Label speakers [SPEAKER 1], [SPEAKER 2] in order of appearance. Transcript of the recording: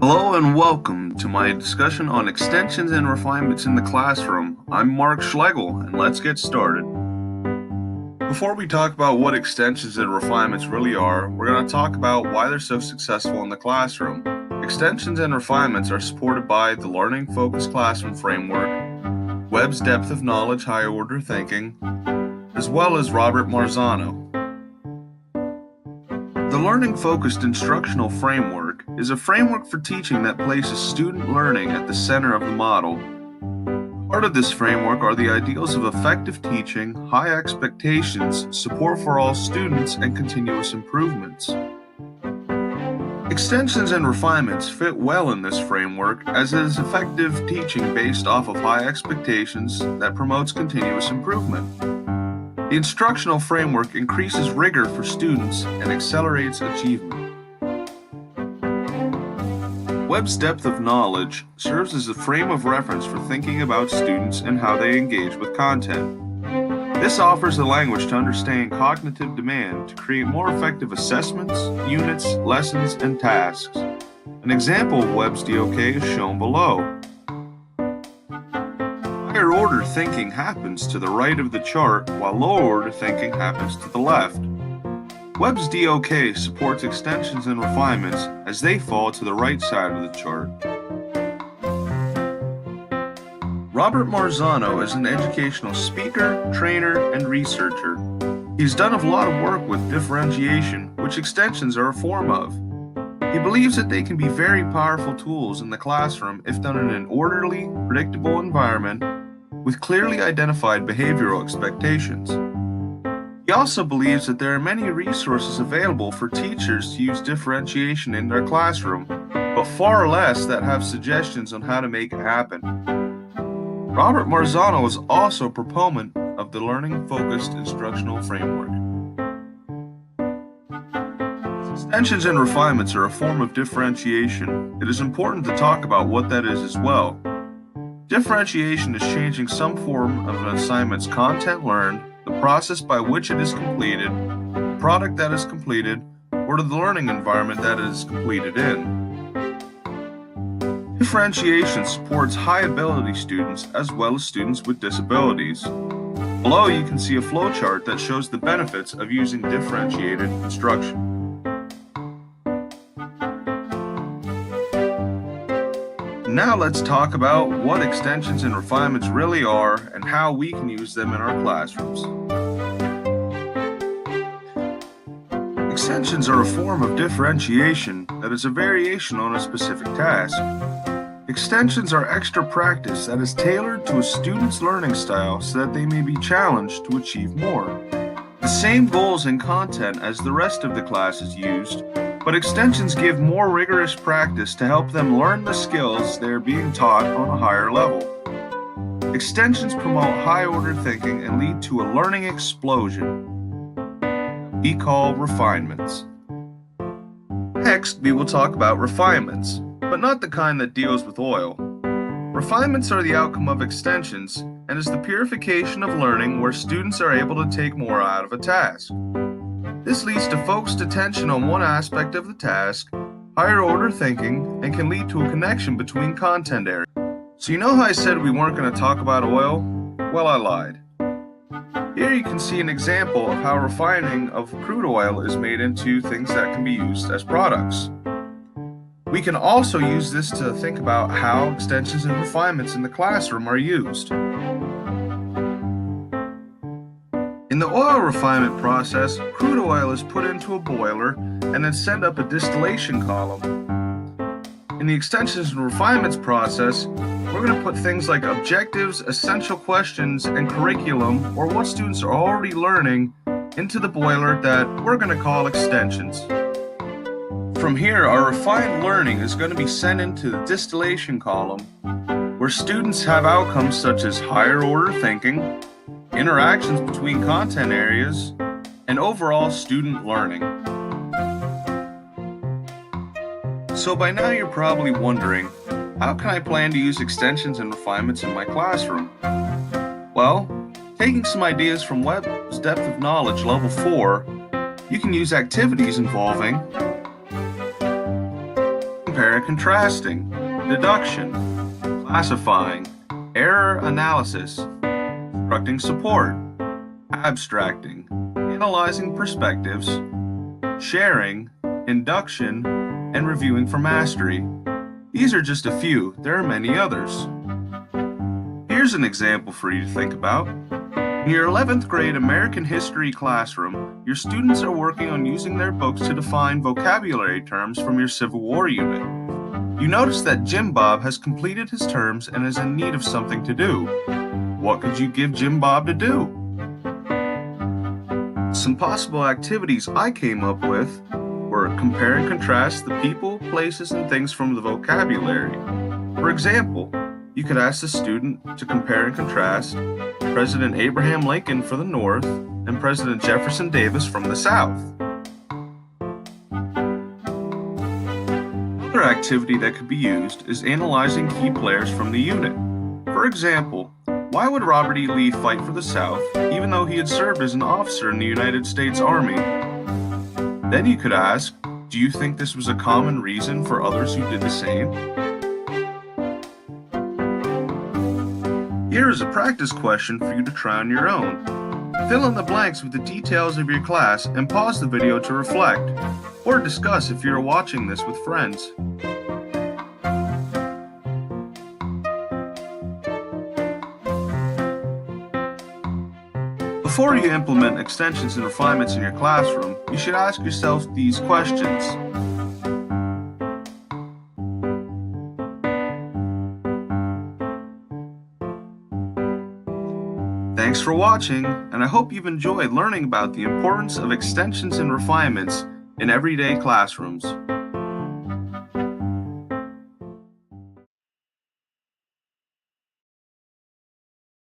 [SPEAKER 1] Hello and welcome to my discussion on extensions and refinements in the classroom. I'm Mark Schlegel, and let's get started. Before we talk about what extensions and refinements really are, we're going to talk about why they're so successful in the classroom. Extensions and refinements are supported by the Learning Focused Classroom Framework, Webb's Depth of Knowledge Higher Order Thinking, as well as Robert Marzano. The Learning Focused Instructional Framework is a framework for teaching that places student learning at the center of the model. Part of this framework are the ideals of effective teaching, high expectations, support for all students, and continuous improvements. Extensions and refinements fit well in this framework as it is effective teaching based off of high expectations that promotes continuous improvement. The instructional framework increases rigor for students and accelerates achievement. Webb's depth of knowledge serves as a frame of reference for thinking about students and how they engage with content. This offers a language to understand cognitive demand to create more effective assessments, units, lessons, and tasks. An example of Webb's DOK is shown below. Higher order thinking happens to the right of the chart, while lower order thinking happens to the left. Webb's DOK supports extensions and refinements as they fall to the right side of the chart. Robert Marzano is an educational speaker, trainer, and researcher. He's done a lot of work with differentiation, which extensions are a form of. He believes that they can be very powerful tools in the classroom if done in an orderly, predictable environment with clearly identified behavioral expectations. He also believes that there are many resources available for teachers to use differentiation in their classroom, but far less that have suggestions on how to make it happen. Robert Marzano is also a proponent of the learning-focused instructional framework. Extensions and refinements are a form of differentiation. It is important to talk about what that is as well. Differentiation is changing some form of an assignment's content learned, the process by which it is completed, the product that is completed, or the learning environment that it is completed in. Differentiation supports high-ability students as well as students with disabilities. Below you can see a flowchart that shows the benefits of using differentiated instruction. Now let's talk about what extensions and refinements really are and how we can use them in our classrooms. Extensions are a form of differentiation that is a variation on a specific task. Extensions are extra practice that is tailored to a student's learning style so that they may be challenged to achieve more. The same goals and content as the rest of the class is used, but extensions give more rigorous practice to help them learn the skills they are being taught on a higher level. Extensions promote high-order thinking and lead to a learning explosion we call refinements. Next, we will talk about refinements, but not the kind that deals with oil. Refinements are the outcome of extensions and is the purification of learning where students are able to take more out of a task. This leads to focused attention on one aspect of the task, higher order thinking, and can lead to a connection between content areas. So you know how I said we weren't going to talk about oil? Well, I lied. Here you can see an example of how refining of crude oil is made into things that can be used as products. We can also use this to think about how extensions and refinements in the classroom are used. In the oil refinement process, crude oil is put into a boiler and then sent up a distillation column. In the extensions and refinements process, we're going to put things like objectives, essential questions, and curriculum, or what students are already learning, into the boiler that we're going to call extensions. From here, our refined learning is going to be sent into the distillation column, where students have outcomes such as higher order thinking, interactions between content areas, and overall student learning. So by now you're probably wondering, how can I plan to use extensions and refinements in my classroom? Well, taking some ideas from Webb's Depth of Knowledge Level 4, you can use activities involving compare and contrasting, deduction, classifying, error analysis, constructing support, abstracting, analyzing perspectives, sharing, induction, and reviewing for mastery. These are just a few. There are many others. Here's an example for you to think about. In your 11th grade American history classroom, your students are working on using their books to define vocabulary terms from your Civil War unit. You notice that Jim Bob has completed his terms and is in need of something to do. What could you give Jim Bob to do? Some possible activities I came up with were compare and contrast the people, places, and things from the vocabulary. For example, you could ask the student to compare and contrast President Abraham Lincoln for the North and President Jefferson Davis from the South. Another activity that could be used is analyzing key players from the unit. For example, why would Robert E. Lee fight for the South even though he had served as an officer in the United States Army? Then you could ask, do you think this was a common reason for others who did the same? Here is a practice question for you to try on your own. Fill in the blanks with the details of your class and pause the video to reflect, or discuss if you're watching this with friends. Before you implement extensions and refinements in your classroom, you should ask yourself these questions. Thanks for watching, and I hope you've enjoyed learning about the importance of extensions and refinements in everyday classrooms.